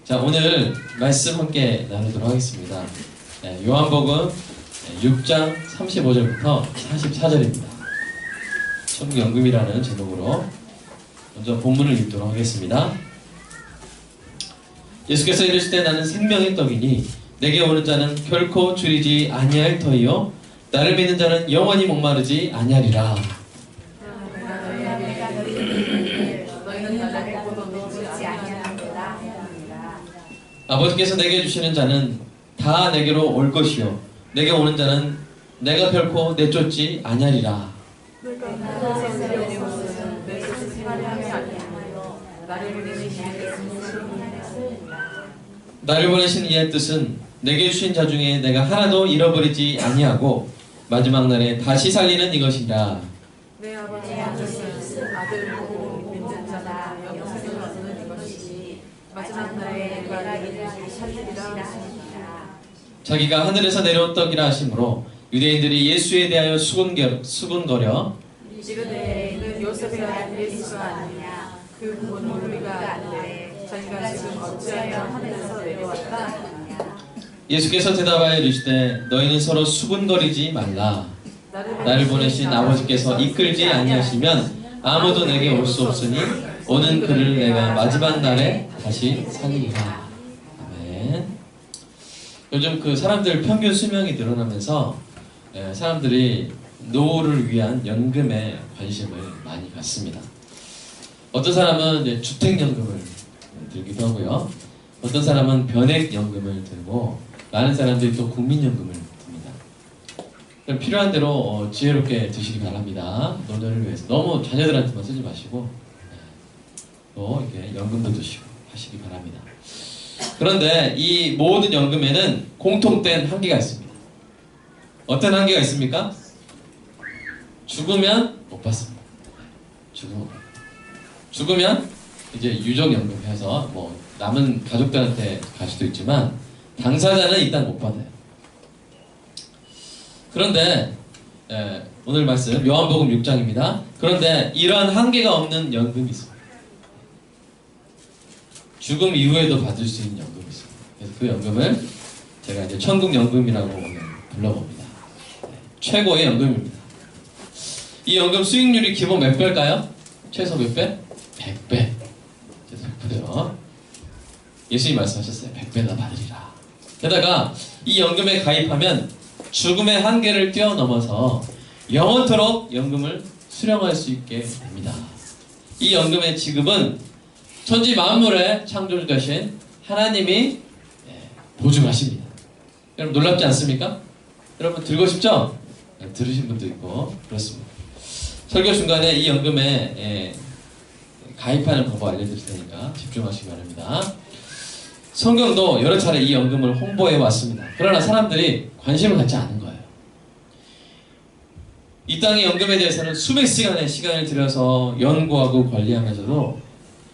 자, 오늘 말씀 함께 나누도록 하겠습니다. 요한복음 6장 35절부터 44절입니다. 천국연금이라는 제목으로 먼저 본문을 읽도록 하겠습니다. 예수께서 이르실 때 나는 생명의 떡이니 내게 오는 자는 결코 줄이지 아니할 터이요 나를 믿는 자는 영원히 목마르지 아니하리라. 아버지께서 내게 주시는 자는 다 내게로 올 것이요 내게 오는 자는 내가 결코 내쫓지 아니하리라. 나를 보내신 이의 뜻은 내게 주신 자 중에 내가 하나도 잃어버리지 아니하고 마지막 날에 다시 살리는 이것이라. 내 아버지의 아들 보고 믿는 자가 영생을 얻는 이것이지 마지막 날에 내가 이를 살리리라 하시니라. 자기가 하늘에서 내려온 떡이라 하심으로 유대인들이 예수에 대하여 수군거려 이르되 이는 요셉의 아들 예수가 아니냐 그 부모는 우리가 아는데 자기가 지금 어찌하여 하늘에서 내려왔다 하느냐. 예수께서 대답하여 이르시되 너희는 서로 수군거리지 말라. 나를 보내신 아버지께서 이끌지 아니하시면 아무도 내게 올 수 없으니 오는 그를 내가 마지막 날에 다시 살리리라. 아멘. 요즘 그 사람들 평균 수명이 늘어나면서 사람들이 노후를 위한 연금에 관심을 많이 갖습니다. 어떤 사람은 이제 주택연금을 들기도 하고요. 어떤 사람은 변액연금을 들고 많은 사람들이 또 국민연금을 듭니다. 그럼 필요한 대로 지혜롭게 드시기 바랍니다. 노년을 위해서 너무 자녀들한테만 쓰지 마시고 또 이렇게 연금도 드시고 하시기 바랍니다. 그런데 이 모든 연금에는 공통된 한계가 있습니다. 어떤 한계가 있습니까? 죽으면 못 받습니다. 죽으면 이제 유족연금 해서 뭐 남은 가족들한테 갈 수도 있지만 당사자는 일단 못 받아요. 그런데 오늘 말씀 요한복음 6장입니다. 그런데 이러한 한계가 없는 연금이 있습니다. 죽음 이후에도 받을 수 있는 연금이 있습니다. 그래서 그 연금을 제가 이제 천국연금이라고 오늘 불러봅니다. 최고의 연금입니다. 이 연금 수익률이 기본 몇 배일까요? 최소 몇 배? 100배. 최소 100배요. 예수님이 말씀하셨어요. 100배나 받으리라. 게다가 이 연금에 가입하면 죽음의 한계를 뛰어넘어서 영원토록 연금을 수령할 수 있게 됩니다. 이 연금의 지급은 천지 만물의 창조주되신 하나님이 보증하십니다. 여러분 놀랍지 않습니까? 여러분 들고 싶죠? 들으신 분도 있고 그렇습니다. 설교 중간에 이 연금에 가입하는 방법 알려드릴 테니까 집중하시기 바랍니다. 성경도 여러 차례 이 연금을 홍보해 왔습니다. 그러나 사람들이 관심을 갖지 않은 거예요. 이 땅의 연금에 대해서는 수백 시간의 시간을 들여서 연구하고 관리하면서도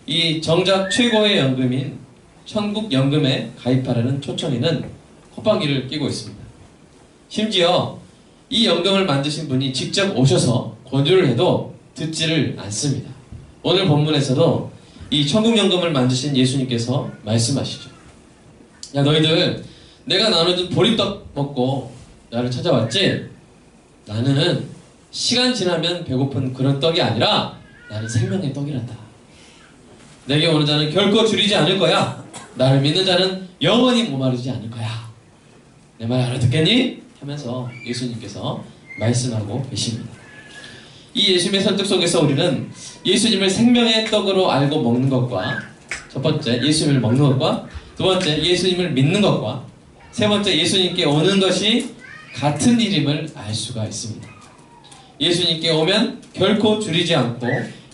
이 정작 최고의 연금인 천국연금에 가입하려는 초청인은 콧방귀를 끼고 있습니다. 심지어 이 연금을 만드신 분이 직접 오셔서 권유를 해도 듣지를 않습니다. 오늘 본문에서도 이 천국연금을 만드신 예수님께서 말씀하시죠. 야 너희들 내가 나눠준 보리떡 먹고 나를 찾아왔지? 나는 시간 지나면 배고픈 그런 떡이 아니라 나는 생명의 떡이란다. 내게 오는 자는 결코 줄이지 않을 거야. 나를 믿는 자는 영원히 목마르지 않을 거야. 내 말 알아듣겠니? 하면서 예수님께서 말씀하고 계십니다. 이 예수님의 설득 속에서 우리는 예수님을 생명의 떡으로 알고 먹는 것과 첫 번째 예수님을 먹는 것과 두 번째 예수님을 믿는 것과 세 번째 예수님께 오는 것이 같은 일임을 알 수가 있습니다. 예수님께 오면 결코 줄이지 않고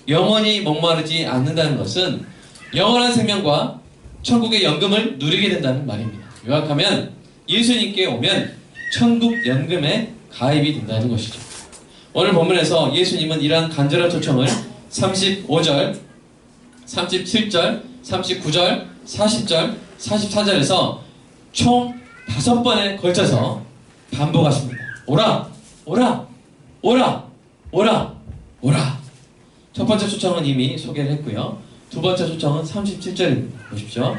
영원히 목마르지 않는다는 것은 영원한 생명과 천국의 연금을 누리게 된다는 말입니다. 요약하면 예수님께 오면 천국연금에 가입이 된다는 것이죠. 오늘 본문에서 예수님은 이러한 간절한 초청을 35절, 37절, 39절, 40절, 44절에서 총 5번에 걸쳐서 반복하십니다. 오라! 오라! 오라! 오라! 오라! 첫 번째 초청은 이미 소개를 했고요. 두 번째 초청은 37절입니다. 보십시오.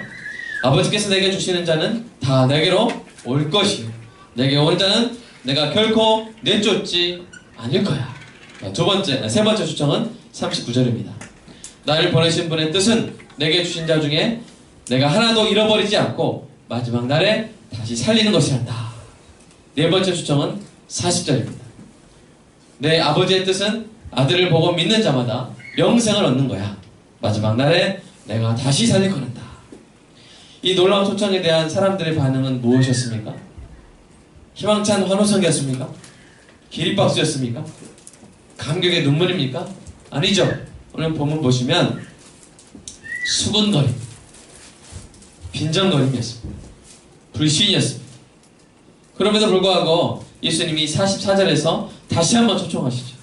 아버지께서 내게 주시는 자는 다 내게로 올 것이요 내게 오는 자는 내가 결코 내쫓지 않을 거야. 세 번째 초청은 39절입니다. 나를 보내신 분의 뜻은 내게 주신 자 중에 내가 하나도 잃어버리지 않고 마지막 날에 다시 살리는 것이란다. 네 번째 초청은 40절입니다. 내 아버지의 뜻은 아들을 보고 믿는 자마다 영생을 얻는 거야. 마지막 날에 내가 다시 살릴 거란다. 이 놀라운 초청에 대한 사람들의 반응은 무엇이었습니까? 희망찬 환호성이었습니까? 기립박수였습니까? 감격의 눈물입니까? 아니죠. 오늘 본문 보시면 수군거림, 빈정거림이었습니다. 불신이었습니다. 그럼에도 불구하고 예수님이 44절에서 다시 한번 초청하시죠.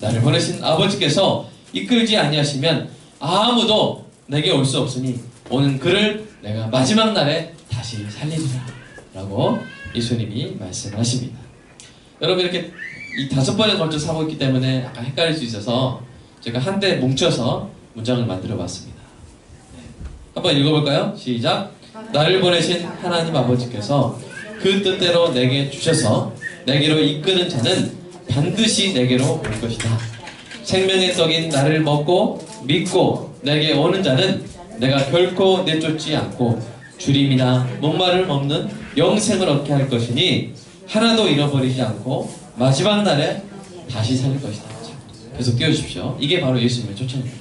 나를 보내신 아버지께서 이끌지 아니하시면 아무도 내게 올 수 없으니 오는 그를 내가 마지막 날에 다시 살리리라 라고 예수님이 말씀하십니다. 여러분 이렇게 이 5번에 걸쳐서 하고 있기 때문에 약간 헷갈릴 수 있어서 제가 한데 뭉쳐서 문장을 만들어 봤습니다. 네. 한번 읽어볼까요? 시작. 나를 보내신 하나님 아버지께서 그 뜻대로 내게 주셔서 내게로 이끄는 자는 반드시 내게로 올 것이다. 생명의 떡인 나를 먹고 믿고 내게 오는 자는 내가 결코 내쫓지 않고 주림이나 목마를 먹는 영생을 얻게 할 것이니 하나도 잃어버리지 않고 마지막 날에 다시 살릴 것이다. 계속 띄워주십시오. 이게 바로 예수님의 초청입니다.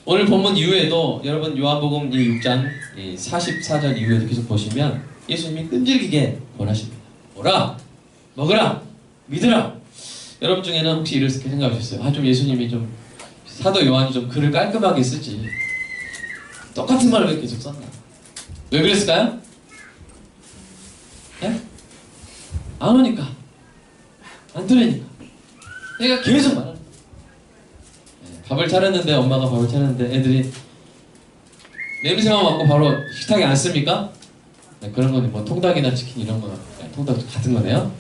오늘 본문 이후에도 여러분 요한복음 6장 44절 이후에도 계속 보시면 예수님이 끈질기게 권하십니다. 오라, 먹으라, 믿으라. 여러분 중에는 혹시 이렇게 생각하셨어요? 좀 예수님이 좀 사도 요한이 좀 글을 깔끔하게 쓰지 똑같은 말을 왜 계속 썼나? 왜 그랬을까요? 예? 안 오니까 안 들으니까 내가 계속 말하는 밥을 차렸는데 엄마가 밥을 차렸는데 애들이 냄새만 맡고 바로 식탁에 앉습니까? 네, 그런 거는 뭐 통닭이나 치킨 이런 거 통닭 같은 거네요.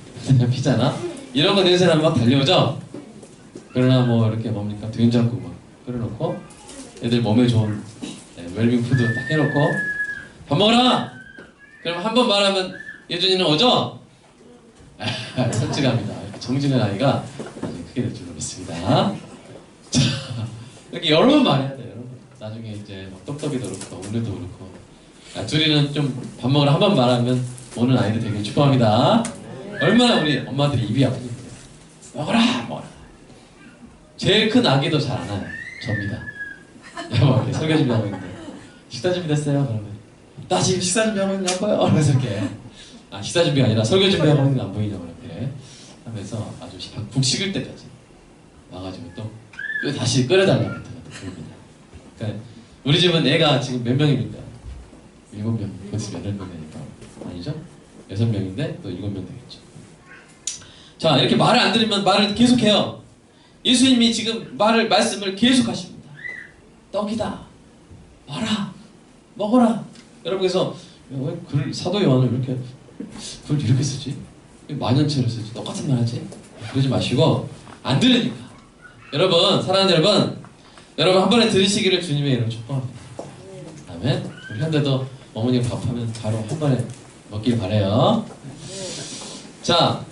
피자나 이런 거 냄새 나면 막 달려오죠. 그러나 뭐 이렇게 뭡니까 된장국 막 끓여놓고 애들 몸에 좋은 웰빙 푸드 딱 해놓고 밥 먹어라. 그럼 한 번 말하면 예준이는 오죠? 솔직합니다. 정직한 아이가 나중에 크게 될 줄로 믿습니다. 자, 이렇게 여러 번 말해야 돼요. 여러분. 나중에 이제 막 떡떡이도 그렇고 오늘도 그렇고 둘이는 좀 밥 먹으라 한 번 말하면 오는 아이들 되게 축하합니다. 얼마나 우리 엄마들이 입이 아프니까 먹어라 먹어라. 제일 큰 아기도 잘 안 와요. 접니다. 여보 설교 준비하고 있는데 식사 준비됐어요? 그러면 나 지금 식사 준비하고 있는 거 안 보여? 그래서 이렇게 식사 준비가 아니라 설교 준비하고 있는 거 안 보이냐고 이렇게 하면서 아주 푹 식을 때까지 와가지고 또 다시 끓여달라고 부릅니다. 그러니까 우리 집은 애가 지금 몇 명입니까? 7명. 그것이 8명이니까 아니죠? 6명인데 또 7명 되겠죠. 자 이렇게 말을 안 들으면 말을 계속해요. 예수님이 지금 말씀을 계속 하십니다. 떡이다. 와라. 먹어라. 여러분께서 왜 글 사도 요한을 이렇게 글 이렇게 쓰지? 만연체로 쓰지? 똑같은 말 하지? 그러지 마시고 안 들으니까. 여러분 사랑하는 여러분 한 번에 들으시기를 주님의 이름으로 축복합니다. 아멘. 우리 현대도 어머니가 밥하면 바로 한 번에 먹길 바래요. 자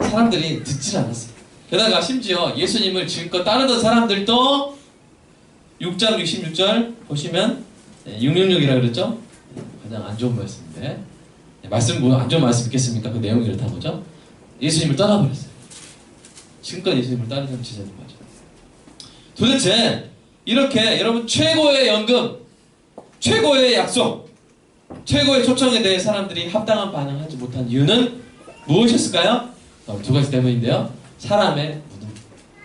사람들이 듣질 않았어요. 게다가 심지어 예수님을 지금껏 따르던 사람들도 6장 66절 보시면 666이라고 그랬죠? 가장 안 좋은 말씀인데 말씀 뭐 안 좋은 말씀 있겠습니까? 그 내용이 이렇다는 거죠? 예수님을 떠나버렸어요. 지금껏 예수님을 따르던 제자들 맞아. 도대체 이렇게 여러분 최고의 연금, 최고의 약속, 최고의 초청에 대해 사람들이 합당한 반응을 하지 못한 이유는 무엇이었을까요? 두 가지 때문인데요. 사람의 무능,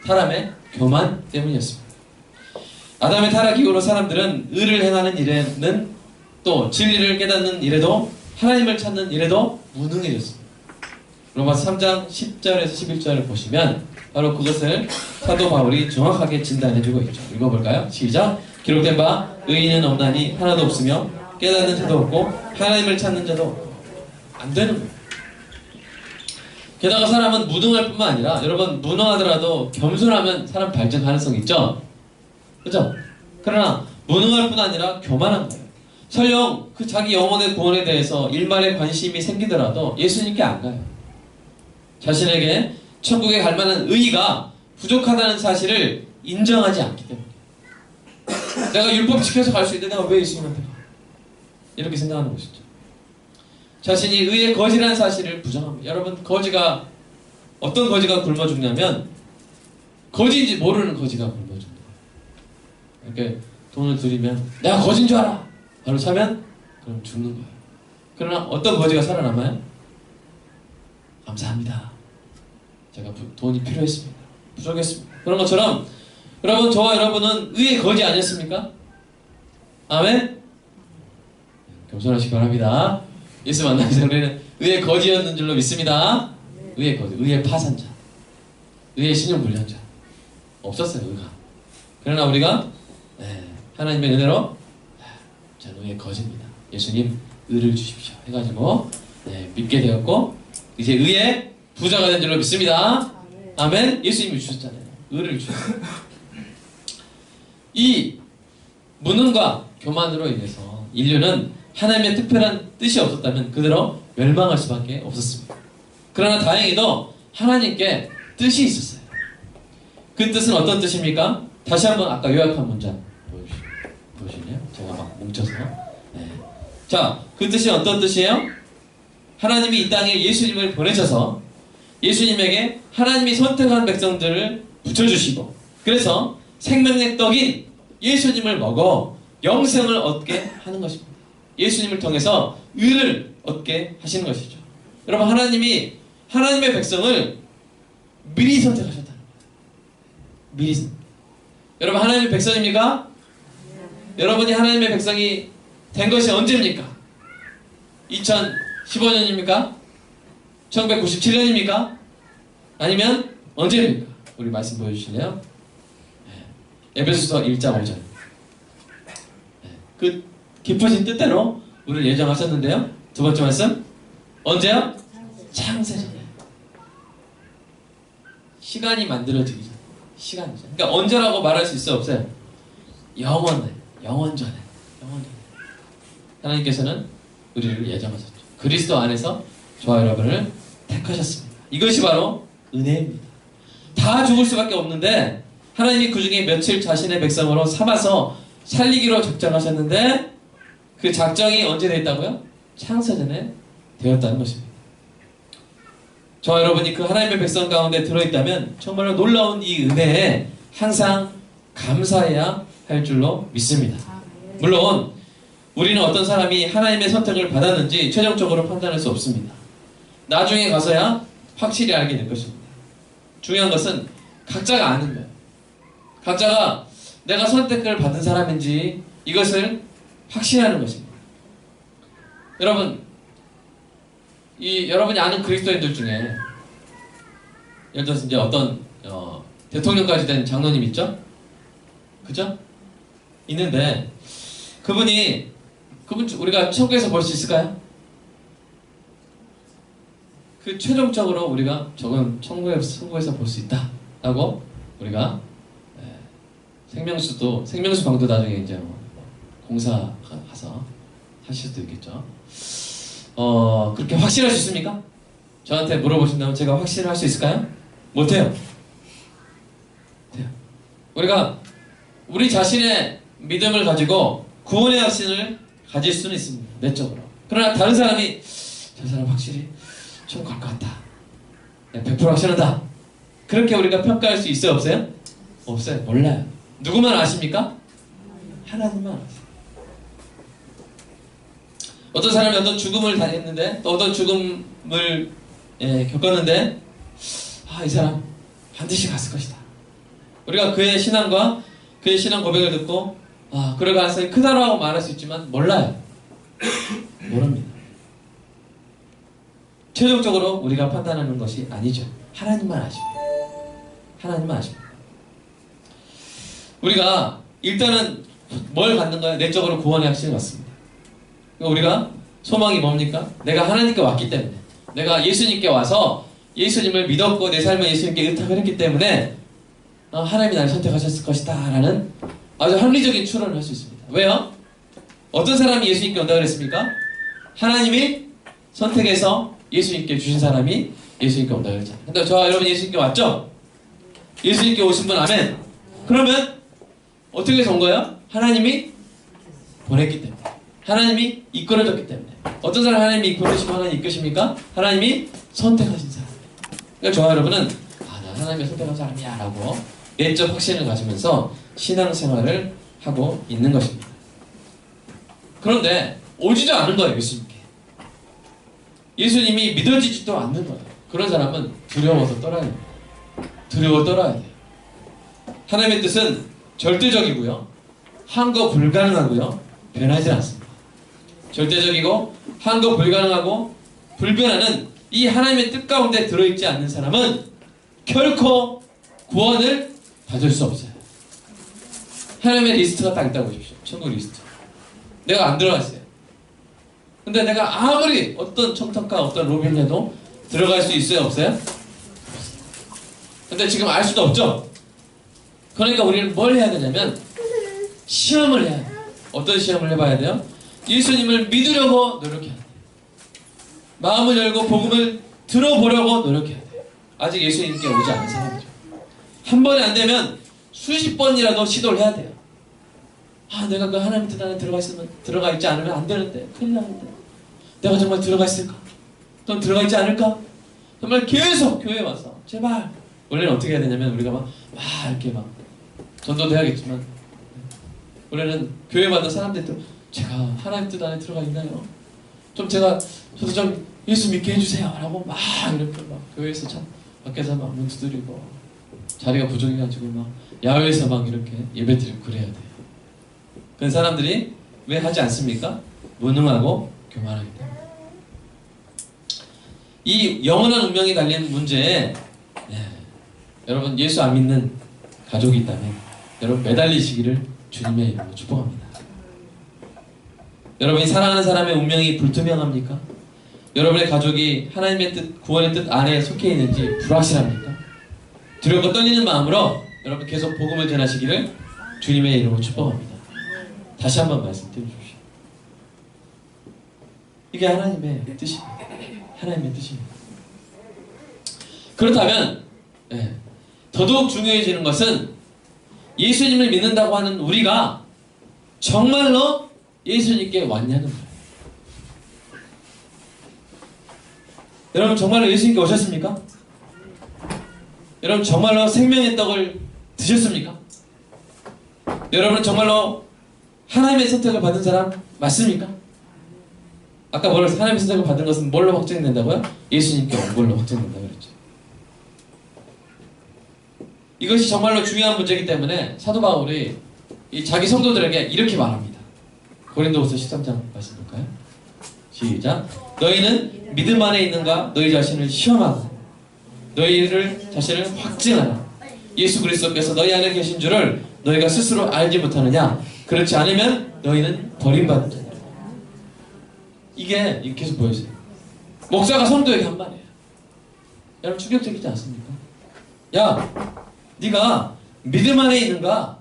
사람의 교만 때문이었습니다. 아담의 타락 이후로 사람들은 의를 행하는 일에는 또 진리를 깨닫는 일에도 하나님을 찾는 일에도 무능해졌습니다. 로마서 3장 10절에서 11절을 보시면 바로 그것을 사도 바울이 정확하게 진단해주고 있죠. 읽어볼까요? 시작! 기록된 바 의인은 없나니 하나도 없으며 깨닫는 자도 없고 하나님을 찾는 자도 없고 안 되는 거예요. 게다가 사람은 무능할 뿐만 아니라 여러분 무능하더라도 겸손하면 사람 발전 가능성이 있죠? 그죠? 그러나 무능할 뿐 아니라 교만한 거예요. 설령 그 자기 영혼의 구원에 대해서 일말의 관심이 생기더라도 예수님께 안 가요. 자신에게 천국에 갈 만한 의의가 부족하다는 사실을 인정하지 않기 때문에. 내가 율법 지켜서 갈 수 있는데 내가 왜 예수님한테 가? 이렇게 생각하는 것이죠. 자신이 의의 거지라는 사실을 부정합니다. 여러분, 거지가 어떤 거지가 굶어 죽냐면 거지인지 모르는 거지가 굶어 죽는 거예요. 이렇게 돈을 드리면 내가 거지인 줄 알아! 바로 사면 그럼 죽는 거예요. 그러나 어떤 거지가 살아남아요? 감사합니다. 제가 돈이 필요했습니다. 부족했습니다. 그런 것처럼 여러분, 저와 여러분은 의의 거지 아니었습니까? 아멘? 겸손하시기 바랍니다. 예수 만나기 전에는 의의 거지였는 줄로 믿습니다. 의의 거지, 의의 파산자, 의의 신용불량자 없었어요, 의가. 그러나 우리가 하나님의 은혜로 저는 의의 거지입니다. 예수님 의를 주십시오 해가지고 믿게 되었고 이제 의의 부자가 된 줄로 믿습니다. 아멘. 예수님이 주셨잖아요. 의를 주셨어요. 이 무능과 교만으로 인해서 인류는 하나님의 특별한 뜻이 없었다면 그대로 멸망할 수밖에 없었습니다. 그러나 다행히도 하나님께 뜻이 있었어요. 그 뜻은 어떤 뜻입니까? 다시 한번 아까 요약한 문장 보여주실래요? 제가 막 뭉쳐서. 자, 그 뜻이 어떤 뜻이에요? 하나님이 이 땅에 예수님을 보내셔서 예수님에게 하나님이 선택한 백성들을 붙여주시고 그래서 생명의 떡인 예수님을 먹어 영생을 얻게 하는 것입니다. 예수님을 통해서 의를 얻게 하시는 것이죠. 여러분, 하나님이 하나님의 백성을 미리 선택하셨다는 거예요. 미리. 여러분, 하나님의 백성입니까? 여러분이 하나님의 백성이 된 것이 언제입니까? 2015년입니까? 1997년입니까? 아니면 언제입니까? 우리 말씀 보여주실래요? 에베소서 1장 5절. 그 깊으신 뜻대로 우리를 예정하셨는데요. 두 번째 말씀. 언제요? 창세전에. 시간이 만들어지기 전에. 시간이죠. 그러니까 언제라고 말할 수 있어요? 없어요? 영원 전에. 하나님께서는 우리를 예정하셨죠. 그리스도 안에서 저와 여러분을 택하셨습니다. 이것이 바로 은혜입니다. 다 죽을 수밖에 없는데 하나님이 그 중에 며칠 자신의 백성으로 삼아서 살리기로 작정하셨는데 그 작정이 언제 되었다고요? 창세전에 되었다는 것입니다. 저와 여러분이 그 하나님의 백성 가운데 들어있다면 정말로 놀라운 이 은혜에 항상 감사해야 할 줄로 믿습니다. 물론 우리는 어떤 사람이 하나님의 선택을 받았는지 최종적으로 판단할 수 없습니다. 나중에 가서야 확실히 알게 될 것입니다. 중요한 것은 각자가 아는 거예요. 각자가 내가 선택을 받은 사람인지 이것을 확신하는 것입니다. 여러분, 여러분이 아는 그리스도인들 중에 예를 들어서 이제 어떤 대통령까지 된 장로님 있죠? 그죠? 있는데 그분 우리가 천국에서 볼 수 있을까요? 그 최종적으로 우리가 저건 천국에서 볼 수 있다 라고 우리가 생명수 방도 나중에 이제 공사 가서 하실 수도 있겠죠. 그렇게 확실할 수 있습니까? 저한테 물어보신다면 제가 확신할 수 있을까요? 못해요. 돼요. 우리가 우리 자신의 믿음을 가지고 구원의 확신을 가질 수는 있습니다. 내적으로. 그러나 다른 사람이 저 사람 확실히 천국 갈 것 같다. 100% 확신한다. 그렇게 우리가 평가할 수 있어요? 없어요? 없어요. 몰라요. 누구만 아십니까? 하나님만 아세요. 어떤 사람이 어떤 죽음을 당했는데 또 어떤 죽음을 겪었는데 이 사람 반드시 갔을 것이다. 우리가 그의 신앙과 그의 신앙 고백을 듣고 그럴 가능성이 크다라고 말할 수 있지만 몰라요. 모릅니다. 최종적으로 우리가 판단하는 것이 아니죠. 하나님만 아십니다. 하나님만 아십니다. 우리가 일단은 뭘 갖는 거야? 내적으로 구원의 확신을 갖습니다. 우리가 소망이 뭡니까? 내가 하나님께 왔기 때문에, 내가 예수님께 와서 예수님을 믿었고 내 삶을 예수님께 의탁을 했기 때문에 하나님이 나를 선택하셨을 것이다 라는 아주 합리적인 추론을 할 수 있습니다. 왜요? 어떤 사람이 예수님께 온다고 그랬습니까? 하나님이 선택해서 예수님께 주신 사람이 예수님께 온다고 그랬잖아요. 근데 저와 여러분 예수님께 왔죠? 예수님께 오신 분 아멘. 그러면 어떻게 해서 온 거예요? 하나님이 보냈기 때문에, 하나님이 이끌어줬기 때문에. 어떤 사람 하나님이 이끌어주시고 하나님이 이끄십니까? 하나님이 선택하신 사람. 그러니까 저와 여러분은 나 하나님이 선택한 사람이야 라고 내적 확신을 가지면서 신앙생활을 하고 있는 것입니다. 그런데 오지도 않은 거예요. 예수님께. 예수님이 믿어지지도 않는 거예요. 그런 사람은 두려워서 떠나야 돼요. 두려워 떠나야 돼요. 하나님의 뜻은 절대적이고요, 한거 불가능하고요, 변하지 않습니다. 절대적이고 한거 불가능하고 불변하는 이 하나님의 뜻 가운데 들어있지 않는 사람은 결코 구원을 받을 수 없어요. 하나님의 리스트가 딱 있다고 보십시오. 천국 리스트. 내가 안 들어갔어요. 근데 내가 아무리 어떤 첨탑과 어떤 로빈해도 들어갈 수 있어요? 없어요? 근데 지금 알 수도 없죠? 그러니까 우리는 뭘 해야 되냐면 시험을 해야 돼요. 어떤 시험을 해봐야 돼요? 예수님을 믿으려고 노력해야 돼요. 마음을 열고 복음을 들어보려고 노력해야 돼요. 아직 예수님께 오지 않은 사람이죠. 한 번에 안 되면 수십 번이라도 시도를 해야 돼요. 내가 그 하나님 뜻 안에 들어가 있지 않으면 안 되는데, 큰일 나는데, 내가 정말 들어가 있을까? 또 들어가 있지 않을까? 정말 계속 교회에 와서 제발. 원래는 어떻게 해야 되냐면 우리가 막 이렇게 막 전도도 해야겠지만, 원래는 교회 받는 사람들도 제가 하나님 뜻 안에 들어가 있나요? 저도 좀 예수 믿게 해주세요 라고 막 이렇게 막 교회에서 참 밖에서 막 문 두드리고 자리가 부족해가지고 막 야외에서 막 이렇게 예배 드리고 그래야 돼요. 그 사람들이 왜 하지 않습니까? 무능하고 교만하기 때문에. 이 영원한 운명이 달린 문제에 여러분 예수 안 믿는 가족이 있다면 여러분 매달리시기를 주님의 이름으로 축복합니다. 여러분이 사랑하는 사람의 운명이 불투명합니까? 여러분의 가족이 하나님의 뜻, 구원의 뜻 안에 속해 있는지 불확실합니까? 두렵고 떨리는 마음으로 여러분 계속 복음을 전하시기를 주님의 이름으로 축복합니다. 다시 한번 말씀드려 주십시오. 이게 하나님의 뜻입니다. 하나님의 뜻입니다. 그렇다면 더더욱 중요해지는 것은 예수님을 믿는다고 하는 우리가 정말로 예수님께 왔냐는 거예요. 여러분 정말로 예수님께 오셨습니까? 여러분 정말로 생명의 떡을 드셨습니까? 여러분 정말로 하나님의 선택을 받은 사람 맞습니까? 아까 하나님의 선택을 받은 것은 뭘로 확정이 된다고요? 예수님께 온 걸로 확정된다고 그랬죠. 이것이 정말로 중요한 문제이기 때문에 사도 바울이 이 자기 성도들에게 이렇게 말합니다. 고린도후서 13장 말씀 볼까요? 시작. 너희는 믿음 안에 있는가 너희 자신을 시험하고 너희를 자신을 확증하라. 예수 그리스도께서 너희 안에 계신 줄을 너희가 스스로 알지 못하느냐? 그렇지 않으면 너희는 버림받은 자다. 이게 계속 보여져요. 목사가 성도에게 한 말이에요. 여러분 충격적이지 않습니까? 야, 네가 믿음 안에 있는가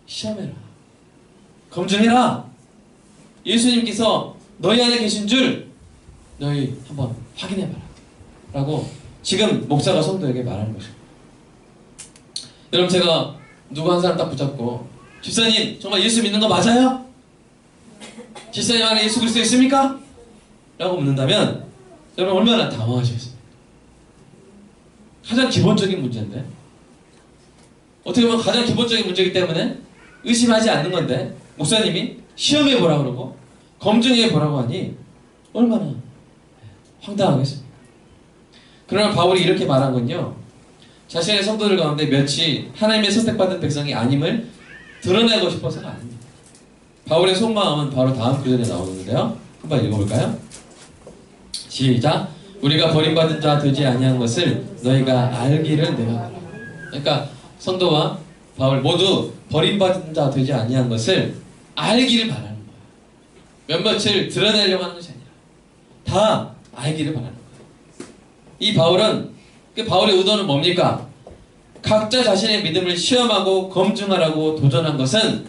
시험해라. 검증해라. 예수님께서 너희 안에 계신 줄 너희 한번 확인해봐라 라고 지금 목사가 성도에게 말하는 것입니다. 여러분 제가 누구 한 사람 딱 붙잡고 집사님 정말 예수 믿는 거 맞아요? 집사님 안에 예수 그리스도 있습니까? 라고 묻는다면 여러분 얼마나 당황하시겠습니까? 가장 기본적인 문제인데 어떻게 보면 가장 기본적인 문제이기 때문에 의심하지 않는 건데 목사님이 시험해 보라고 그러고 검증해 보라고 하니 얼마나 황당하겠습니까? 그러나 바울이 이렇게 말한 건요, 자신의 성도들 가운데 몇이 하나님의 선택받은 백성이 아님을 드러내고 싶어서가 아닙니다. 바울의 속마음은 바로 다음 구절에 나오는데요, 한번 읽어볼까요? 시작. 우리가 버림받은 자 되지 아니한 것을 너희가 알기를 내가 바라. 그러니까 성도와 바울 모두 버림받은 자 되지 아니한 것을 알기를 바라는 거예요. 몇몇을 드러내려고 하는 것이 아니라 다 알기를 바라는 거예요. 이 바울은 바울의 의도는 뭡니까? 각자 자신의 믿음을 시험하고 검증하라고 도전한 것은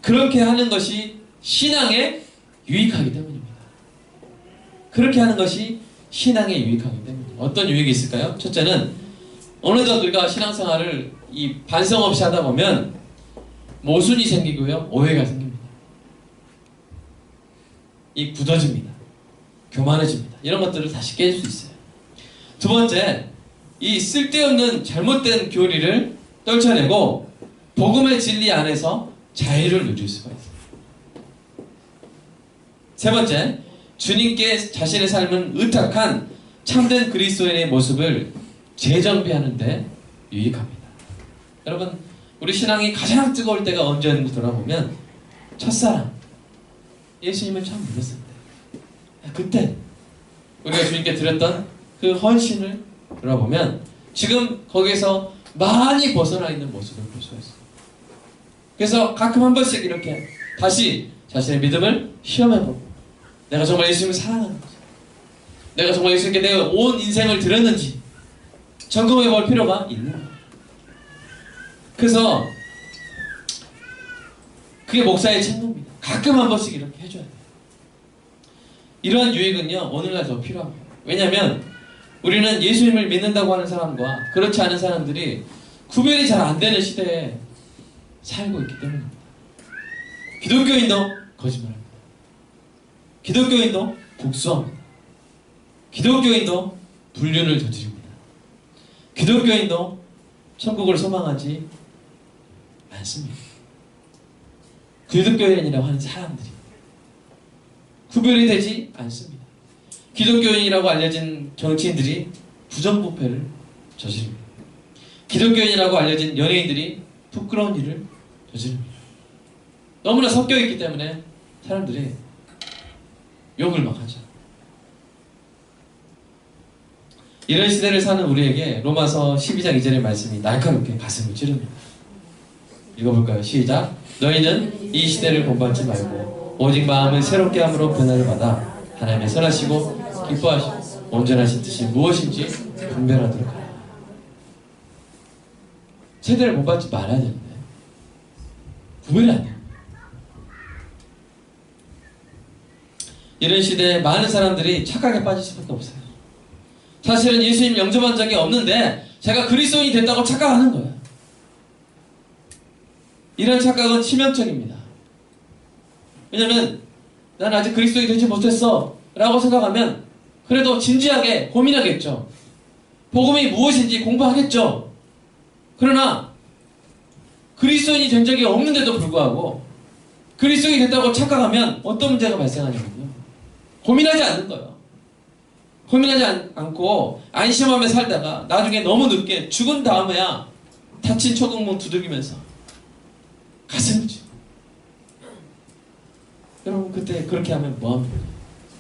그렇게 하는 것이 신앙에 유익하기 때문입니다. 그렇게 하는 것이 신앙에 유익하기 때문입니다. 어떤 유익이 있을까요? 첫째는 어느덧 우리가 신앙생활을 이 반성 없이 하다 보면 모순이 생기고요, 오해가 생깁니다. 이 굳어집니다. 교만해집니다. 이런 것들을 다시 깰 수 있어요. 두 번째, 이 쓸데없는 잘못된 교리를 떨쳐내고 복음의 진리 안에서 자유를 누릴 수가 있어요. 세 번째, 주님께 자신의 삶은 의탁한 참된 그리스도인의 모습을 재정비하는 데 유익합니다. 여러분, 우리 신앙이 가장 뜨거울 때가 언제였는지 돌아보면 첫사랑, 예수님을 처음 믿었을 때, 그때 우리가 주님께 드렸던 그 헌신을 돌아보면 지금 거기에서 많이 벗어나 있는 모습을 볼 수가 있어요. 그래서 가끔 한 번씩 이렇게 다시 자신의 믿음을 시험해보고, 내가 정말 예수님을 사랑하는지, 내가 정말 예수님께 내가 온 인생을 드렸는지 점검해볼 필요가 있는 거예요. 그래서 그게 목사의 책무입니다. 가끔 한 번씩 이렇게 해줘야 돼요. 이러한 유익은요, 오늘날 더 필요합니다. 왜냐하면 우리는 예수님을 믿는다고 하는 사람과 그렇지 않은 사람들이 구별이 잘 안 되는 시대에 살고 있기 때문입니다. 기독교인도 거짓말합니다. 기독교인도 복수합니다. 기독교인도 불륜을 저지릅니다. 기독교인도 천국을 소망하지 않습니다. 기독교인이라고 하는 사람들이 구별이 되지 않습니다. 기독교인이라고 알려진 정치인들이 부정부패를 저지릅니다. 기독교인이라고 알려진 연예인들이 부끄러운 일을 저지릅니다. 너무나 섞여있기 때문에 사람들이 욕을 막 하죠. 이런 시대를 사는 우리에게 로마서 12장 2절의 말씀이 날카롭게 가슴을 찌릅니다. 읽어볼까요? 시작. 너희는 이 시대를 본받지 말고 오직 마음을 새롭게 함으로 변화를 받아 하나님의 선하시고 기뻐하시고 온전하신 뜻이 무엇인지 분별하도록 하라. 세대를 본받지 말아야 되는데 구별이 안 돼요. 이런 시대에 많은 사람들이 착각에 빠질 수밖에 없어요. 사실은 예수님 영접한 적이 없는데 제가 그리스도인이 됐다고 착각하는 거예요. 이런 착각은 치명적입니다. 왜냐면 난 아직 그리스도인이 되지 못했어 라고 생각하면 그래도 진지하게 고민하겠죠. 복음이 무엇인지 공부하겠죠. 그러나 그리스도인이 된 적이 없는데도 불구하고 그리스도인이 됐다고 착각하면 어떤 문제가 발생하냐면요, 고민하지 않는 거예요. 고민하지 않고 안심하며 살다가 나중에 너무 늦게 죽은 다음에야 닫힌 초공문 두들기면서 가슴을 쥐고, 여러분 그때 그렇게 하면 뭐합니까?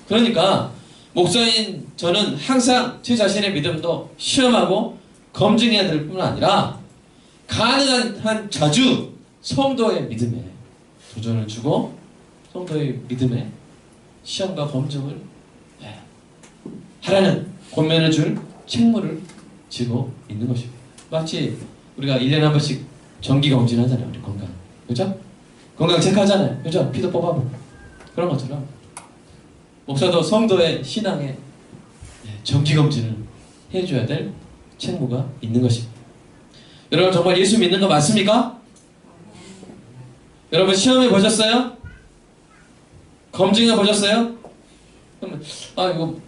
그러니까 목사인 저는 항상 제 자신의 믿음도 시험하고 검증해야 될 뿐만 아니라 가능한 한 자주 성도의 믿음에 도전을 주고 성도의 믿음에 시험과 검증을 하라는 권면을 줄 책무를 지고 있는 것입니다. 마치 우리가 1년에 한 번씩 정기검진 하잖아요. 우리 건강. 그죠? 건강 체크하잖아요. 그죠? 피도 뽑아보고. 그런 것처럼 목사도 성도의 신앙에 정기검진을 해줘야 될 책무가 있는 것입니다. 여러분 정말 예수 믿는 거 맞습니까? 여러분 시험해 보셨어요? 검증해 보셨어요? 그러면 이거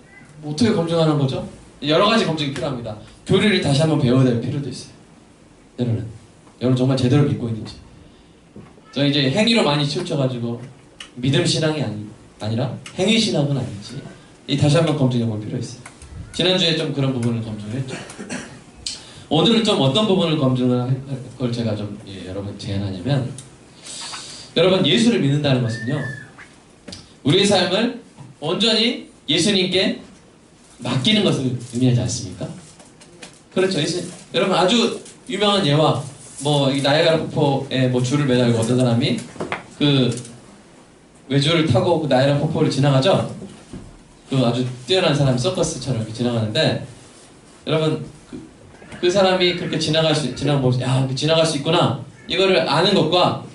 어떻게 검증하는 거죠? 여러 가지 검증이 필요합니다. 교리를 다시 한번 배워야 될 필요도 있어요. 여러분 정말 제대로 믿고 있는지. 저 이제 행위로 많이 치우쳐가지고 믿음 신앙이 아니라 행위 신앙은 아닌지 다시 한번 검증해 볼 필요 있어요. 지난주에 좀 그런 부분을 검증을 했죠. 오늘은 좀 어떤 부분을 검증을 할 걸 제가 좀 여러분 제안하냐면, 여러분 예수를 믿는다는 것은요, 우리의 삶을 온전히 예수님께 맡기는 것을 의미하지 않습니까? 그렇죠. 여러분 아주 유명한 예와 이 나이아가라 폭포에 줄을 매달고 어떤 사람이 그 외줄을 타고 그 나이아가라 폭포를 지나가죠. 그 아주 뛰어난 사람 서커스처럼 이렇게 지나가는데, 여러분 그 사람이 그렇게 지나갈 수 있구나 이거를 아는 것과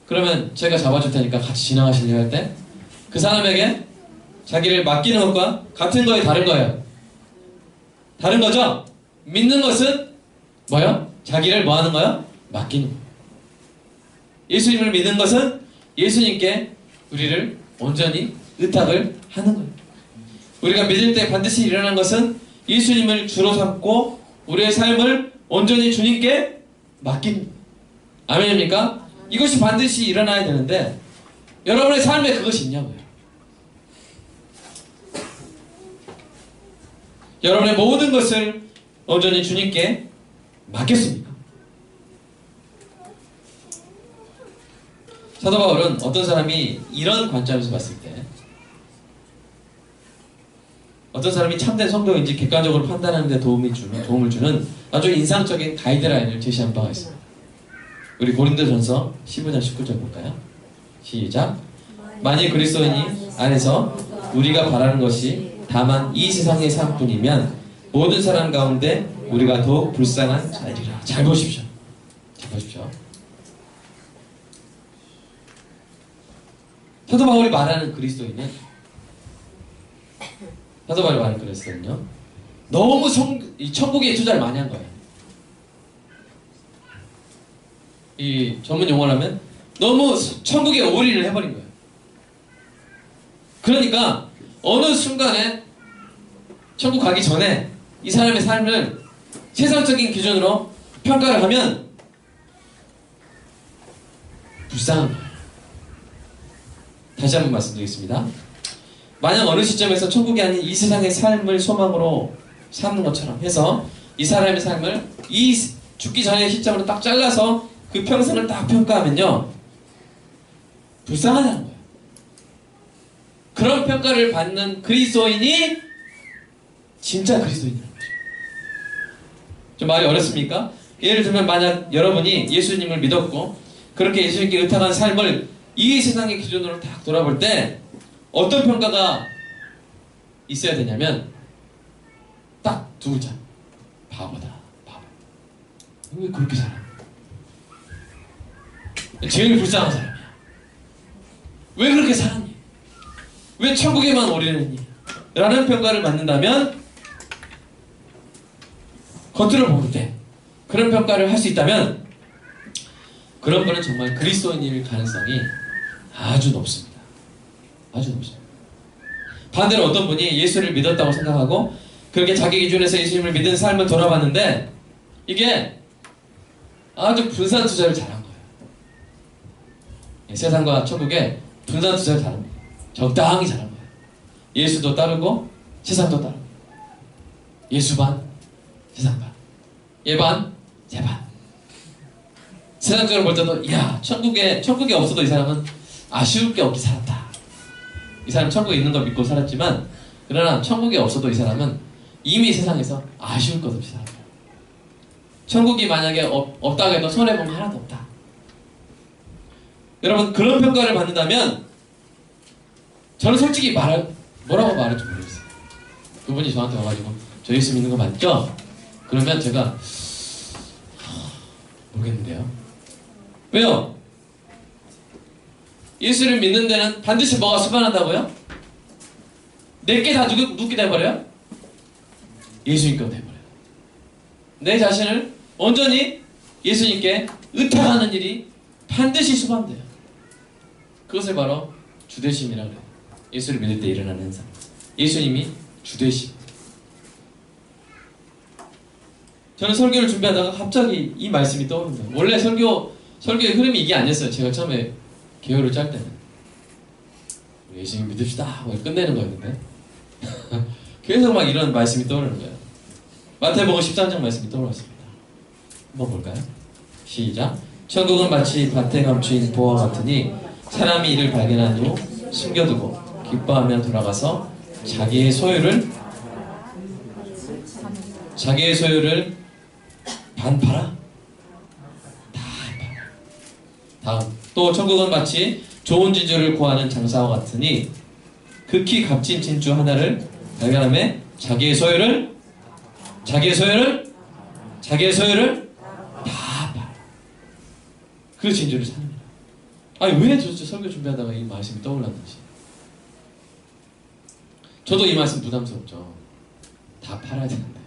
그러면 제가 잡아줄 테니까 같이 지나가실래요? 할 때 그 사람에게 자기를 맡기는 것과 같은 거예요? 다른 거예요? 다른 거죠? 믿는 것은 뭐요? 자기를 뭐 하는 거요? 맡기는 거예요. 예수님을 믿는 것은 예수님께 우리를 온전히 의탁을 하는 거예요. 우리가 믿을 때 반드시 일어난 것은 예수님을 주로 삼고 우리의 삶을 온전히 주님께 맡기는 거예요. 아멘입니까? 이것이 반드시 일어나야 되는데 여러분의 삶에 그것이 있냐고요. 여러분의 모든 것을 온전히 주님께 맡겼습니까? 사도 바울은 어떤 사람이 이런 관점에서 봤을 때 어떤 사람이 참된 성도인지 객관적으로 판단하는 데 도움을 주는 아주 인상적인 가이드라인을 제시한 바가 있습니다. 우리 고린도전서 15장 19절 볼까요? 시작. 만일 그리스도인이 안에서 우리가 바라는 것이 다만 이 세상의 삶뿐이면 모든 사람 가운데 우리가 더욱 불쌍한 자이리라. 잘 보십시오. 잘 보십시오. 사도 바울이 말하는 그리스도인은 너무 이 천국에 투자를 많이 한 거예요. 이 전문 용어로 하면 너무 천국에 올인을 해버린 거예요. 그러니까 어느 순간에 천국 가기 전에 이 사람의 삶을 세상적인 기준으로 평가를 하면 불쌍한 거예요. 다시 한번 말씀드리겠습니다. 만약 어느 시점에서 천국이 아닌 이 세상의 삶을 소망으로 사는 것처럼 해서 이 사람의 삶을 이 죽기 전의 시점으로 딱 잘라서 그 평생을 딱 평가하면요, 불쌍하다는 거예요. 그런 평가를 받는 그리스도인이 진짜 그리스도인이라는 거죠. 좀 말이 어렵습니까? 예를 들면 만약 여러분이 예수님을 믿었고 그렇게 예수님께 의탁한 삶을 이 세상의 기준으로 딱 돌아볼 때 어떤 평가가 있어야 되냐면 딱 두 글자. 바보다. 바보. 왜 그렇게 살아? 제일 불쌍한 사람이야. 왜 그렇게 살았니? 왜 천국에만 오려느니? 라는 평가를 받는다면 겉으로 볼 때 그런 평가를 할 수 있다면 그런 분은 정말 그리스도인일 가능성이 아주 높습니다. 아주 높습니다. 반대로 어떤 분이 예수를 믿었다고 생각하고 그렇게 자기 기준에서 예수님을 믿은 삶을 돌아봤는데 이게 아주 분산 투자를 잘한 거예요. 세상과 천국에 분산 투자를 잘한 거예요. 적당히 잘한 거예요. 예수도 따르고 세상도 따르고 예수 반, 세상 반, 얘 반, 쟤 반. 세상적으로 볼 때도 야 천국에 없어도 이 사람은 아쉬울 게 없이 살았다. 이 사람 천국에 있는 거 믿고 살았지만 그러나 천국에 없어도 이 사람은 이미 세상에서 아쉬울 것 없이 살았다. 천국이 만약에 없다고 해도 손해본 거 하나도 없다. 여러분 그런 평가를 받는다면 저는 솔직히 뭐라고 말할지 모르겠어요. 그분이 저한테 와가지고 저 예수 믿는 거 맞죠? 그러면 제가 모르겠는데요. 왜요? 예수를 믿는 데는 반드시 뭐가 수반한다고요? 내게 다 누게 돼버려요? 예수님께 돼버려요. 내 자신을 온전히 예수님께 의탁하는 일이 반드시 수반돼요. 그것을 바로 주되심이라고 해요. 예수를 믿을 때 일어나는 현상. 예수님이 주되심. 저는 설교를 준비하다가 갑자기 이 말씀이 떠오른 거예요. 원래 설교의 흐름이 이게 아니었어요. 제가 처음에 개요를 짤 때는 예수님 믿읍시다 하고 끝내는 거였는데 계속 막 이런 말씀이 떠오르는 거예요. 마태복음 13장 말씀이 떠올랐습니다. 한번 볼까요? 시작. 천국은 마치 밭에 감추인 보화 같으니 사람이 이를 발견한 후 숨겨두고 기뻐하며 돌아가서 자기의 소유를 반 팔아? 다 팔아. 다음. 또 천국은 마치 좋은 진주를 구하는 장사와 같으니 극히 값진 진주 하나를 발견하며 자기의 소유를 다 팔아. 그 진주를 삽니다. 아니 왜 도대체 설교 준비하다가 이 말씀이 떠올랐는지. 저도 이 말씀 부담스럽죠. 다 팔아야 되는데.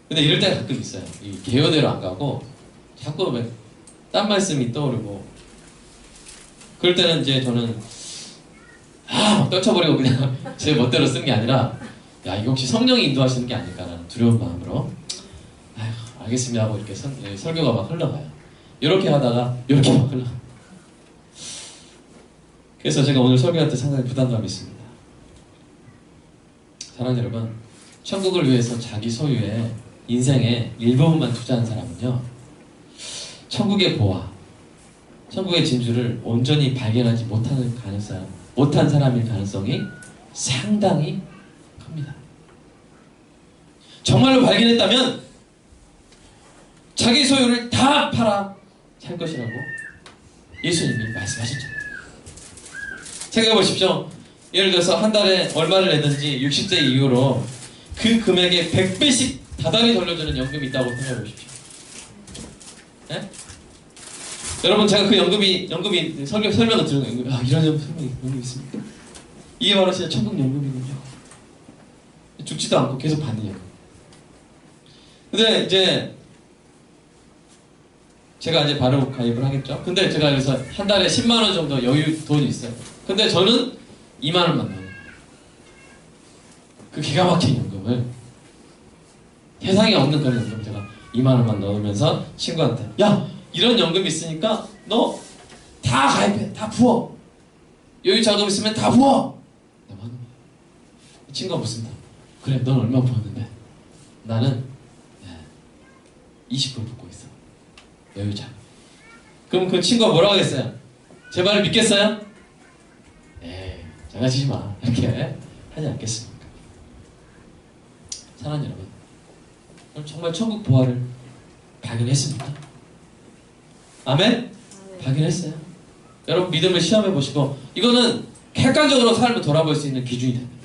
근데 이럴 때가 가끔 있어요. 이 개요대로 안 가고 자꾸 딴 말씀이 떠오르고, 그럴 때는 이제 저는 떨쳐버리고 그냥 제 멋대로 쓴 게 아니라, 야 이거 혹시 성령이 인도하시는 게 아닐까라는 두려운 마음으로 아휴 알겠습니다 하고 이렇게 설교가 막 흘러가요. 이렇게 하다가 이렇게 막 흘러가요. 그래서 제가 오늘 설교할 때 상당히 부담감이 있습니다. 사랑하는 여러분, 천국을 위해서 자기 소유의 인생의 일부분만 투자한 사람은요, 천국의 보화, 천국의 진주를 온전히 발견하지 못한 사람일 가능성이 상당히 큽니다. 정말로 발견했다면 자기 소유를 다 팔아 살 것이라고 예수님이 말씀하셨잖아요. 생각해 보십시오. 예를 들어서 한 달에 얼마를 내든지 60세 이후로 그 금액의 100배씩 다달이 돌려주는 연금이 있다고 생각해 보십시오. 네? 여러분, 제가 그 연금이 설명을 들은 거예요. 아, 이런 연금이 있습니까? 이게 바로 진짜 천국 연금이군요. 죽지도 않고 계속 받는 연금. 근데 이제 제가 이제 바로 가입을 하겠죠. 근데 제가 그래서 한 달에 10만 원 정도 여유 돈이 있어요. 근데 저는 2만 원만 넣어요. 그 기가 막힌 연금을, 세상에 없는 그런 연금 제가 2만 원만 넣으면서 친구한테, 야 이런 연금이 있으니까 너 다 가입해, 다 부어. 여유 자금 있으면 다 부어. 내가 하는 거예요. 친구가 묻습니다. 그래, 넌 얼마 부었는데? 나는 20% 붓고 있어. 여유 자금. 그럼 그 친구가 뭐라고 하겠어요? 제 말을 믿겠어요? 에이, 장난치지 마. 이렇게 하지 않겠습니까? 사랑하는 여러분, 정말 천국 보화를 발견했습니까? 아멘? 발견했어요. 여러분, 믿음을 시험해 보시고, 이거는 객관적으로 삶을 돌아볼 수 있는 기준이 됩니다.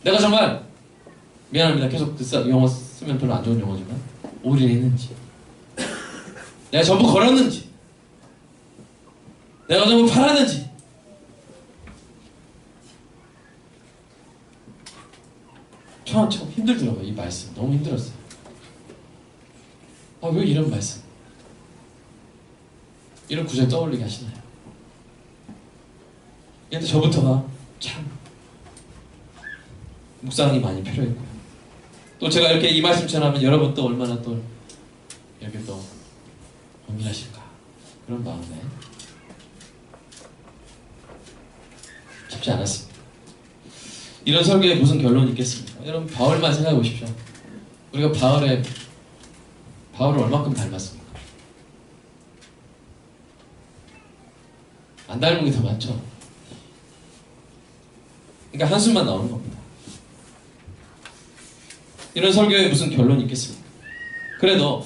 내가 정말, 미안합니다, 계속 그 용어 쓰면 별로 안 좋은 용어지만, 올인했는지, 내가 전부 걸었는지, 내가 전부 팔았는지, 참 힘들더라고요. 이 말씀 너무 힘들었어요. 아, 왜 이런 말씀, 이런 구절 떠올리게 하시나요? 근데 저부터가 참 묵상이 많이 필요했고요. 또 제가 이렇게 이 말씀 전하면 여러분 또 얼마나 또 이렇게 또 고민하실까, 그런 마음에 쉽지 않았습니다. 이런 설교에 무슨 결론이 있겠습니까? 여러분, 바울만 생각해 보십시오. 우리가 바울을 얼마큼 닮았습니까? 안 닮은 게 더 많죠. 그러니까 한숨만 나오는 겁니다. 이런 설교에 무슨 결론이 있겠습니까? 그래도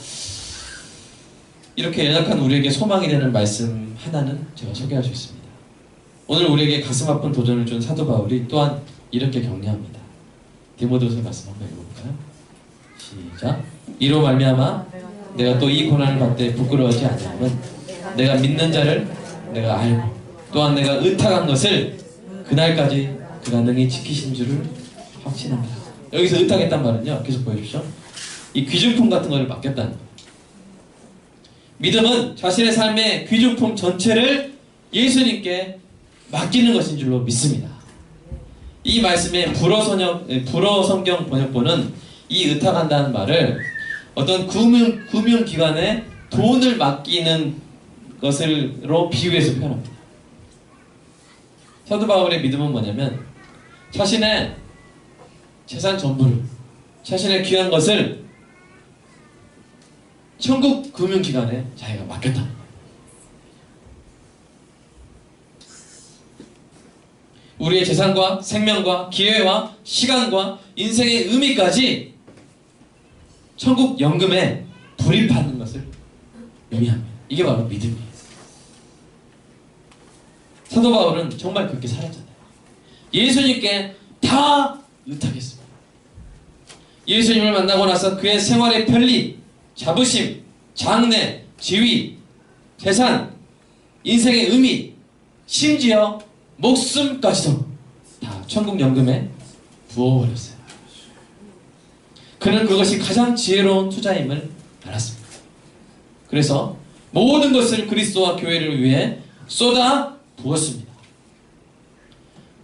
이렇게 연약한 우리에게 소망이 되는 말씀 하나는 제가 소개할 수 있습니다. 오늘 우리에게 가슴 아픈 도전을 준 사도 바울이 또한 이렇게 격려합니다. 디모데후서 말씀 한번 읽어볼까요? 시작. 이로 말미암아 내가 또 이 고난을 받되 부끄러워하지 아니함은 내가 믿는 자를 내가 알고 또한 내가 의탁한 것을 그날까지 그가 능히 지키신 줄을 확신합니다. 여기서 의탁했단 말은요, 계속 보여주십시오. 이 귀중품 같은 거를 맡겼다는 거예요. 믿음은 자신의 삶의 귀중품 전체를 예수님께 맡기는 것인 줄로 믿습니다. 이 말씀의 불어 성경 번역본은 이 의탁한다는 말을 어떤 금융기관에 돈을 맡기는 것으로 비유해서 표현합니다. 사도 바울의 믿음은 뭐냐면 자신의 재산 전부를, 자신의 귀한 것을 천국 금융기관에 자기가 맡겼다는 거예요. 우리의 재산과 생명과 기회와 시간과 인생의 의미까지 천국 연금에 불입하는 것을 의미합니다. 이게 바로 믿음이에요. 사도 바울은 정말 그렇게 살았잖아요. 예수님께 다 의탁했습니다. 예수님을 만나고 나서 그의 생활의 편리, 자부심, 장래, 지위, 재산, 인생의 의미, 심지어 목숨까지도 다 천국연금에 부어버렸어요. 그는 그것이 가장 지혜로운 투자임을 알았습니다. 그래서 모든 것을 그리스도와 교회를 위해 쏟아 부었습니다.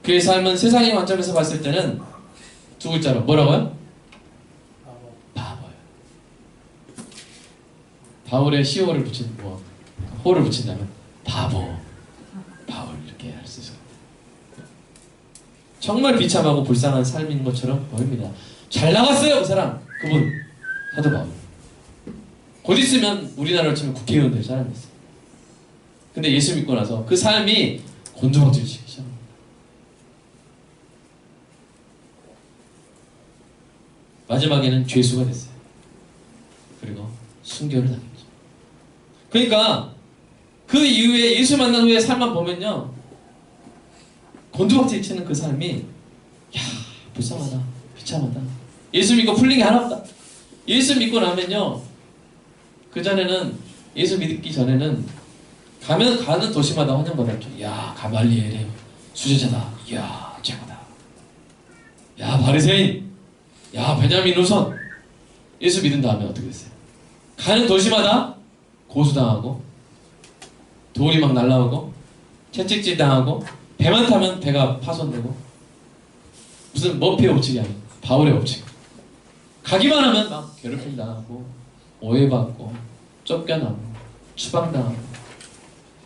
그의 삶은 세상의 관점에서 봤을 때는 두 글자로 뭐라고요? 바보예요. 바울의 시호를 붙인 호를 붙인다면 바보, 바울 이렇게 할 수 있어요. 정말 비참하고 불쌍한 삶인 것처럼 보입니다. 잘 나갔어요, 그 사람. 그분 사도 바울. 곧 있으면 우리나라로 치면 국회의원 될 사람이었어요. 근데 예수 믿고 나서 그 삶이 곤두박질 치기 시작합니다. 마지막에는 죄수가 됐어요. 그리고 순교를 당했죠. 그러니까 그 이후에 예수 만난 후에 삶만 보면요, 곤두박질 치는 그 삶이 야, 불쌍하다, 비참하다. 예수 믿고 풀린 게 하나 없다. 예수 믿고 나면요, 그 전에는, 예수 믿기 전에는 가는 도시마다 환영받았죠. 야, 가말리엘의 수제자다. 야, 최고다. 야, 바리새인. 야, 베냐민 후손. 예수 믿은 다음에 어떻게 됐어요? 가는 도시마다 고수당하고, 돌이 막 날라오고, 채찍질 당하고, 배만 타면 배가 파손되고, 무슨 머피의 법칙이 아니고 바울의 법칙. 가기만 하면 막 괴롭힘 당하고, 오해받고, 쫓겨나고, 추방당하고,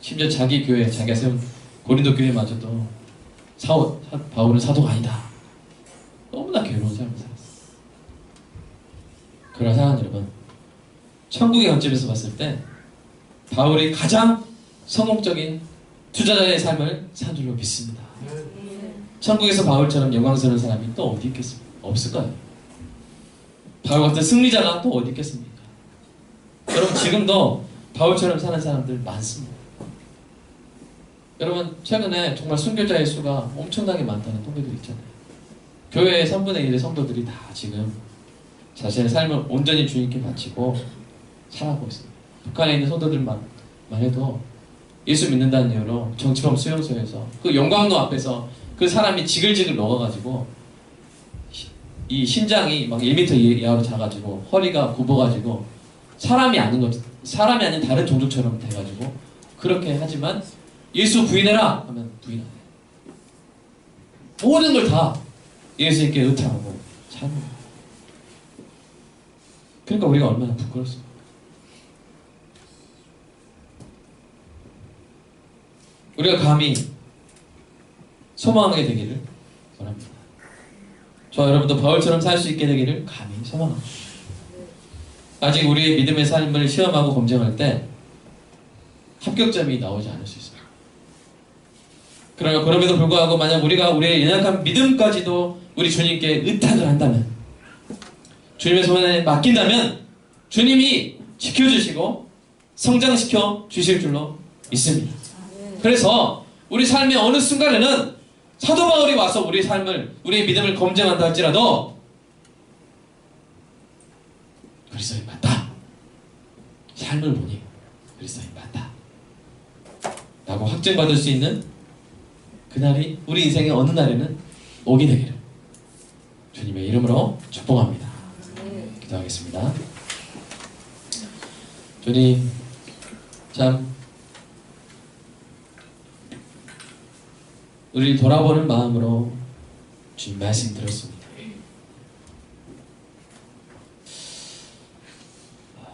심지어 자기 교회, 자기가 세운 고린도 교회마저도 바울은 사도가 아니다. 너무나 괴로운 삶을 살았어요. 그러나 사랑하는 여러분, 천국의 관점에서 봤을 때 바울이 가장 성공적인 투자자의 삶을 산 줄로 믿습니다. 천국에서 바울처럼 영광스러운 사람이 또 어디 있겠습니까? 없을 거예요. 바울 같은 승리자가 또 어디 있겠습니까? 여러분, 지금도 바울처럼 사는 사람들 많습니다. 여러분, 최근에 정말 순교자의 수가 엄청나게 많다는 통계도 있잖아요. 교회의 3분의 1의 성도들이 다 지금 자신의 삶을 온전히 주님께 바치고 살아가고 있습니다. 북한에 있는 성도들만 해도 예수 믿는다는 이유로 정치범 수용소에서 그 영광로 앞에서 그 사람이 지글지글 녹아가지고 이 심장이 막 1m 이하로 자가지고 허리가 굽어가지고 사람이 아닌 다른 종족처럼 돼가지고 그렇게 하지만 예수 부인해라 하면 부인 안 해요. 모든 걸 다 예수님께 의탁하고 찬양해요. 그러니까 우리가 얼마나 부끄럽습니까? 우리가 감히 소망하게 되기를 원합니다. 저와 여러분도 바울처럼 살 수 있게 되기를 감히 소망합니다. 아직 우리의 믿음의 삶을 시험하고 검증할 때 합격점이 나오지 않을 수 있습니다. 그러나 그럼에도 불구하고 만약 우리가 우리의 연약한 믿음까지도 우리 주님께 의탁을 한다면, 주님의 손에 맡긴다면 주님이 지켜주시고 성장시켜 주실 줄로 믿습니다. 그래서 우리 삶의 어느 순간에는 사도 바울이 와서 우리의 삶을, 우리의 믿음을 검증한다 할지라도 그리스도인 맞다, 삶을 보니 그리스도인 맞다 라고 확증받을 수 있는 그날이 우리 인생의 어느 날에는 오게 되기를 주님의 이름으로 축복합니다. 기도하겠습니다. 주님, 참 우리를 돌아보는 마음으로 주님 말씀 들었습니다.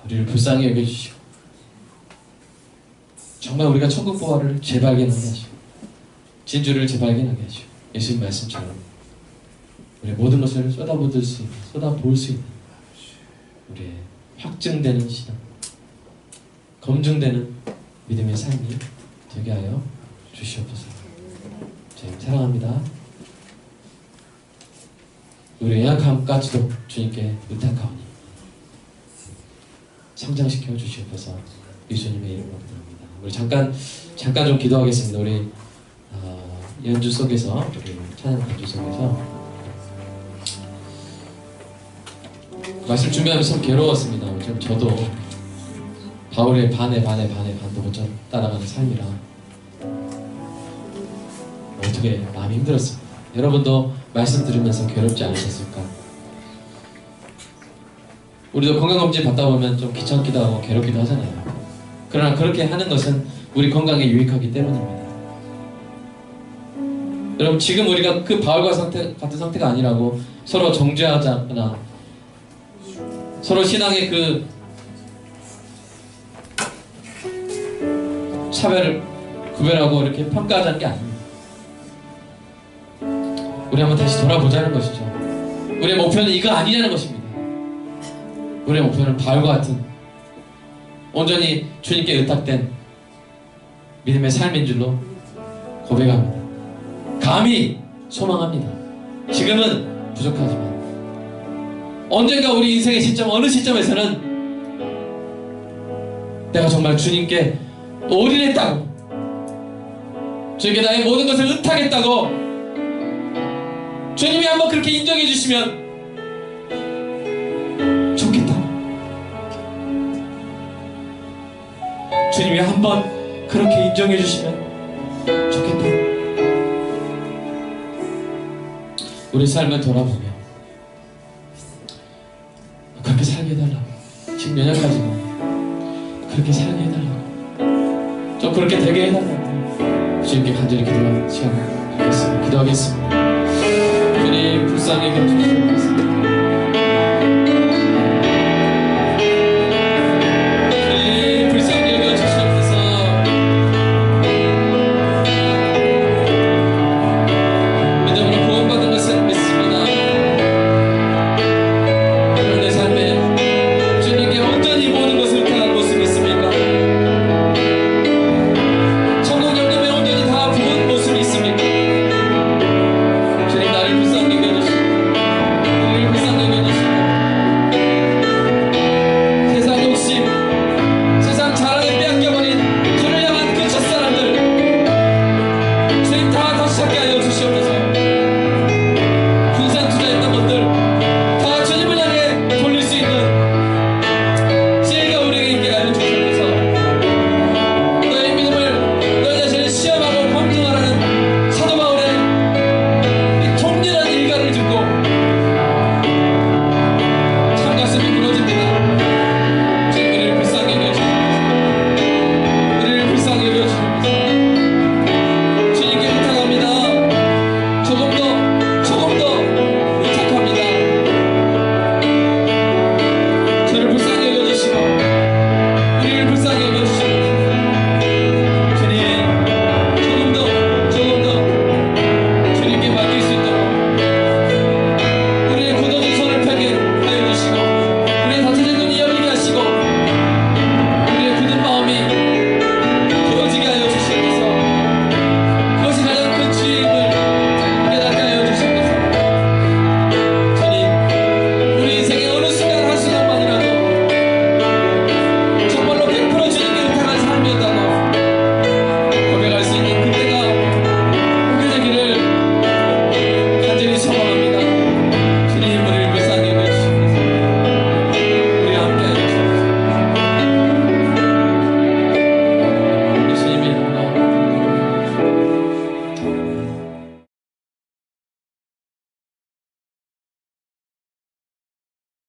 우리를 불쌍히 여겨주시고 정말 우리가 천국 보화를 재발견하게 하시고 진주를 재발견하게 하시고 예수님 말씀처럼 우리의 모든 것을 쏟아볼 수 있는 우리의 확증되는 신앙, 검증되는 믿음의 삶이 되게 하여 주시옵소서. 주님 사랑합니다. 우리의 연약함까지도 주님께 의탁하오니 성장시켜 주시옵소서. 예수님의 이름으로 기도합니다. 우리 잠깐 좀 기도하겠습니다. 우리 연주 속에서, 우리 찬양 연주 속에서 말씀 준비하면서 참 괴로웠습니다. 좀 저도 바울의 반도 못 따라가는 삶이라 어떻게 마음이 힘들었습니다. 여러분도 말씀 들으면서 괴롭지 않으셨을까? 우리도 건강검진 받다 보면 좀 귀찮기도 하고 괴롭기도 하잖아요. 그러나 그렇게 하는 것은 우리 건강에 유익하기 때문입니다. 여러분, 지금 우리가 그 바울과 같은 상태가 아니라고 서로 정죄하거나 서로 신앙의 그 차별을 구별하고 이렇게 평가하자는 게 아닙니다. 우리 한번 다시 돌아보자는 것이죠. 우리의 목표는 이거 아니냐는 것입니다. 우리의 목표는 바울과 같은 온전히 주님께 의탁된 믿음의 삶인 줄로 고백합니다. 감히 소망합니다. 지금은 부족하지만 언젠가 우리 인생의 시점, 어느 시점에서는 내가 정말 주님께 올인했다고, 주님께 나의 모든 것을 의탁했다고 주님이 한번 그렇게 인정해 주시면 좋겠다. 주님이 한번 그렇게 인정해 주시면 좋겠다. 우리 삶을 돌아보며 그렇게 살게 해달라고, 지금 연약하지만 그렇게 살게 해달라고, 좀 그렇게 되게 해달라고 주님께 간절히 기도하는 시간을 갖겠습니다. 기도하겠습니다. 주님, 불쌍히 여겨주시옵소서.